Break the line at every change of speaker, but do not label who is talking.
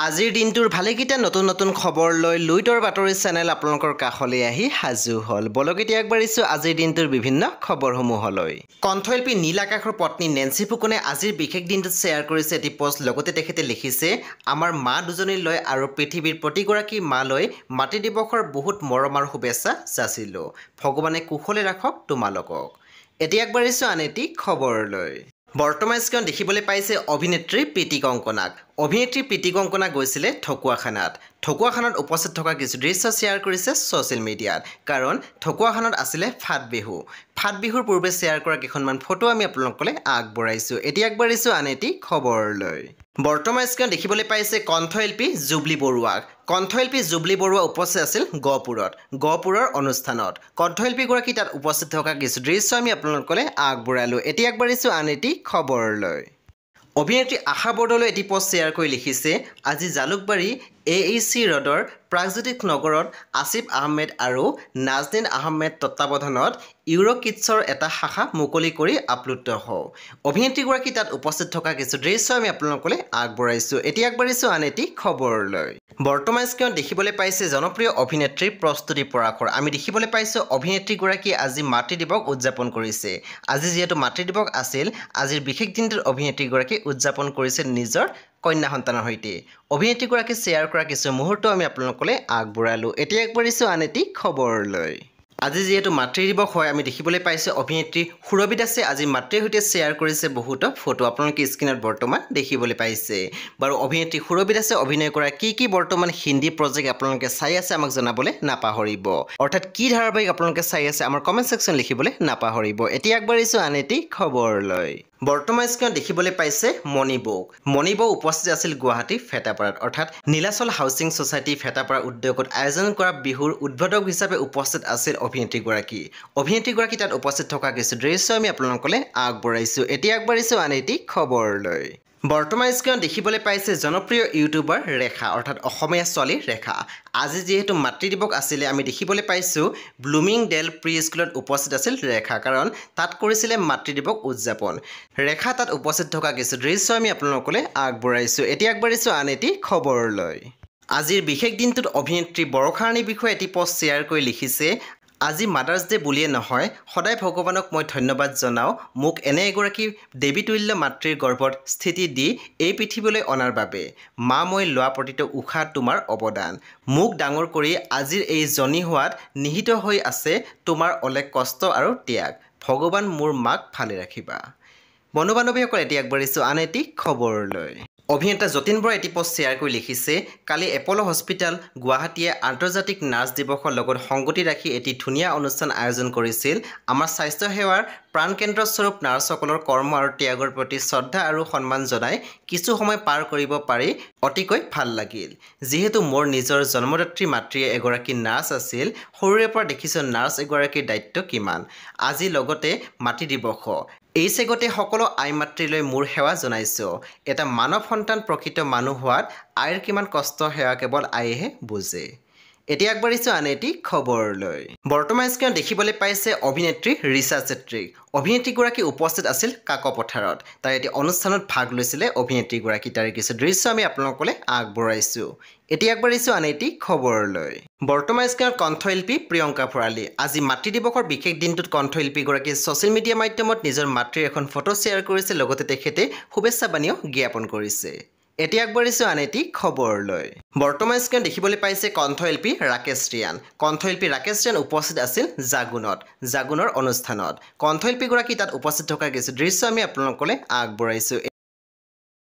আজিৰ দিনটোৰ ভালেকেইটা নতুন নতুন খবৰ লৈ লুইতৰ বাতৰি চেনেল আপোনালোকৰ কাষলৈ আহি সাজু হ'ল। বলক এতিয়া আগবাঢ়িছোঁ আজিৰ দিনটোৰ বিভিন্ন খবৰসমূহলৈ। কণ্ঠশিল্পী নীল আকাশৰ পত্নী নেন্সি ফুকনে আজিৰ বিশেষ দিনটোত শ্বেয়াৰ কৰিছে এটি পোষ্ট। লগতে তেখেতে লিখিছে, আমাৰ মা দুজনীলৈ আৰু পৃথিৱীৰ প্ৰতিগৰাকী মালৈ মাতৃ দিৱসৰ বহুত মৰম আৰু শুভেচ্ছা যাচিলোঁ। ভগৱানে কুশলে ৰাখক তোমালোকক। এতিয়া আগবাঢ়িছোঁ আন এটি খবৰলৈ। বৰ্তমান স্ক্ৰীণত দেখিবলৈ পাইছে অভিনেত্ৰী প্ৰীতি কংকনাক। অভিনেত্ৰী প্ৰীতি কংকনা গৈছিলে ঢকুৱাখানাত। ঢকুৱাখানাত উপস্থিত থকা কিছু দৃশ্য শ্বেয়াৰ কৰিছে ছ'চিয়েল মিডিয়াত। কাৰণ ঢকুৱাখানাত আছিলে ফাট বিহু। ফাট বিহুৰ পূৰ্বে শ্বেয়াৰ কৰা কেইখনমান ফটো আমি আপোনালোকলৈ আগবঢ়াইছোঁ। এতিয়া আগবাঢ়িছোঁ আন এটি খবৰলৈ। বৰ্তমান স্ক্ৰীণত দেখিবলৈ পাইছে কণ্ঠশিল্পী জুবলি বৰুৱাক। কণ্ঠশিল্পী জুবলি বৰুৱা উপস্থিত আছিল গহপুৰৰ অনুষ্ঠানত। কণ্ঠশিল্পীগৰাকী তাত উপস্থিত থকা কিছু দৃশ্য আমি আপোনালোকলৈ আগবঢ়ালোঁ। এতিয়া আগবাঢ়িছোঁ আন এটি খবৰলৈ। অভিনেত্ৰী আশা বৰদলৈ এটি পোষ্ট শ্বেয়াৰ কৰি লিখিছে, আজি জালুকবাৰী AEC ৰোডৰ প্ৰাগজ্যোতিষ নগৰত আসিফ আহমেদ আৰু নাজনীন আহমেদ তত্বাৱধানত ইউৰো কিডছৰ এটা শাখা মুকলি কৰি আপ্লুত হওঁ। অভিনেত্ৰীগৰাকী তাত উপস্থিত থকা কিছু দৃশ্য আমি আপোনালোকলৈ আগবঢ়াইছোঁ। এতিয়া আগবাঢ়িছোঁ আন এটি খবৰলৈ। বৰ্তমান স্ক্ৰীণত দেখিবলৈ পাইছে জনপ্ৰিয় অভিনেত্ৰী প্ৰস্তুতি পৰাশৰ। আমি দেখিবলৈ পাইছোঁ অভিনেত্ৰীগৰাকীয়ে আজি মাতৃ দিৱস উদযাপন কৰিছে। আজি যিহেতু মাতৃ দিৱস আছিল, আজিৰ বিশেষ দিনটোত অভিনেত্ৰীগৰাকী উদযাপন কৰিছে নিজৰ কন্যা সন্তানৰ সৈতে। অভিনেত্ৰীগৰাকী শ্বেয়াৰ কৰা কিছু মুহূৰ্ত আমি আপোনালোকলৈ আগবঢ়ালোঁ। এতিয়া আগবাঢ়িছোঁ আন এটি খবৰলৈ। আজি যিহেতু মাতৃ দিৱস হয়, আমি দেখিবলৈ পাইছোঁ অভিনেত্ৰী সুৰভি দাসে আজি মাতৃৰ সৈতে শ্বেয়াৰ কৰিছে বহুতো ফটো। আপোনালোকে স্ক্ৰীণত বৰ্তমান দেখিবলৈ পাইছে। বাৰু অভিনেত্ৰী সুৰভি দাসে অভিনয় কৰা কি বৰ্তমান হিন্দী প্ৰজেক্ট আপোনালোকে চাই আছে আমাক জনাবলৈ নাপাহৰিব। অৰ্থাৎ কি ধাৰাবাহিক আপোনালোকে চাই আছে আমাৰ কমেণ্ট ছেকশ্যন লিখিবলৈ নাপাহৰিব। এতিয়া আগবাঢ়িছোঁ আন এটি খবৰলৈ। বৰ্তমান স্ক্ৰীণত দেখিবলৈ পাইছে মণি বৌ উপস্থিত আছিল গুৱাহাটী ফেটাপাৰাত। অৰ্থাৎ নীলাচল হাউচিং ছ'চাইটি ফেটাপাৰা উদ্যোগত আয়োজন কৰা বিহুৰ উদ্বোধক হিচাপে উপস্থিত আছিল অভিনেত্ৰীগৰাকী তাত উপস্থিত থকা কিছু দৃশ্য আমি আপোনালোকলৈ আগবঢ়াইছোঁ। এতিয়া আগবাঢ়িছোঁ আন এটি খবৰলৈ। বৰ্তমান স্ক্ৰীণত দেখিবলৈ পাইছে জনপ্ৰিয় ইউটিউবাৰ ৰেখা, অৰ্থাৎ অসমীয়া ছোৱালী ৰেখা। আজি যিহেতু মাতৃ দিৱস আছিলে, আমি দেখিবলৈ পাইছোঁ ব্লুমিংডেল প্ৰি স্কুলত উপস্থিত আছিল ৰেখা, কাৰণ তাত কৰিছিলে মাতৃ দিৱস উদযাপন। ৰেখা তাত উপস্থিত থকা কিছু দৃশ্য আমি আপোনালোকলৈ আগবঢ়াইছোঁ। এতিয়া আগবাঢ়িছোঁ আন এটি খবৰলৈ। আজিৰ বিশেষ দিনটোত অভিনেত্ৰী বৰষা ৰাণীৰ বিষয়ে এটি পোষ্ট শ্বেয়াৰ কৰি লিখিছে, আজি মাদাৰ্ছ ডে বুলিয়ে নহয়, সদায় ভগৱানক মই ধন্যবাদ জনাওঁ মোক এনে এগৰাকী দেৱীতুল্য মাতৃৰ গৰ্ভত স্থিতি দি এই পৃথিৱীলৈ অনাৰ বাবে। মা, মই লোৱা প্ৰতিটো উশাহ তোমাৰ অৱদান। মোক ডাঙৰ কৰি আজিৰ এই জনী হোৱাত নিহিত হৈ আছে তোমাৰ অলেখ কষ্ট আৰু ত্যাগ। ভগৱান মোৰ মাক ভালে ৰাখিবা। বন্ধু বান্ধৱীসকল, এতিয়া আগবাঢ়িছোঁ আন এটি খবৰলৈ। অভিনেতা যতীন বৰাই এটি পোষ্ট শ্বেয়াৰ কৰি লিখিছে, কালি এপ'ল' হস্পিটেল গুৱাহাটীয়ে আন্তৰ্জাতিক নাৰ্ছ দিৱসৰ লগত সংগতি ৰাখি এটি ধুনীয়া অনুষ্ঠান আয়োজন কৰিছিল। আমাৰ স্বাস্থ্যসেৱাৰ প্ৰাণকেন্দ্ৰস্বৰূপ নাৰ্ছসকলৰ কৰ্ম আৰু ত্যাগৰ প্ৰতি শ্ৰদ্ধা আৰু সন্মান জনাই কিছু সময় পাৰ কৰিব পাৰি অতিকৈ ভাল লাগিল। যিহেতু মোৰ নিজৰ জন্মদাত্ৰী মাতৃয়ে এগৰাকী নাৰ্ছ আছিল, সৰুৰে পৰা দেখিছোঁ নাৰ্ছ এগৰাকীৰ দায়িত্ব কিমান। আজি লগতে মাতৃ দিৱস, এই চেগতে সকলো আই মাতৃলৈ মোৰ সেৱা জনাইছোঁ। এটা মানৱ সন্তান প্ৰকৃত মানুহ হোৱাত আইৰ কিমান কষ্ট সেৱা কেৱল আয়েহে বুজে। এতিয়া আগবাঢ়িছোঁ আন এটি খবৰলৈ। বৰ্তমান স্ক্ৰীণত দেখিবলৈ পাইছে অভিনেত্ৰী ৰিচা চেত্ৰীক। অভিনেত্ৰীগৰাকী উপস্থিত আছিল কাকপথাৰত। তাৰ এটি অনুষ্ঠানত ভাগ লৈছিলে অভিনেত্ৰীগৰাকী। তাৰে কিছু দৃশ্য আমি আপোনালোকলৈ আগবঢ়াইছোঁ। এতিয়া আগবাঢ়িছোঁ আন এটি খবৰলৈ। বৰ্তমান স্ক্ৰীণত কণ্ঠশিল্পী প্ৰিয়ংকা ভৰালী। আজি মাতৃ দিৱসৰ বিশেষ দিনটোত কণ্ঠশিল্পীগৰাকীয়ে ছ'চিয়েল মিডিয়া মাধ্যমত নিজৰ মাতৃৰ এখন ফটো শ্বেয়াৰ কৰিছে। লগতে তেখেতে শুভেচ্ছা বাণীও জ্ঞাপন কৰিছে। এতিয়া আগবাঢ়িছোঁ আন এটি খবৰলৈ। বৰ্তমান স্ক্ৰীণত দেখিবলৈ পাইছে কণ্ঠশিল্পী ৰাকেশ ৰিয়ান উপস্থিত আছিল জাগুনৰ অনুষ্ঠানত। কণ্ঠশিল্পীগৰাকী তাত উপস্থিত থকা কিছু দৃশ্য আমি আপোনালোকলৈ আগবঢ়াইছোঁ।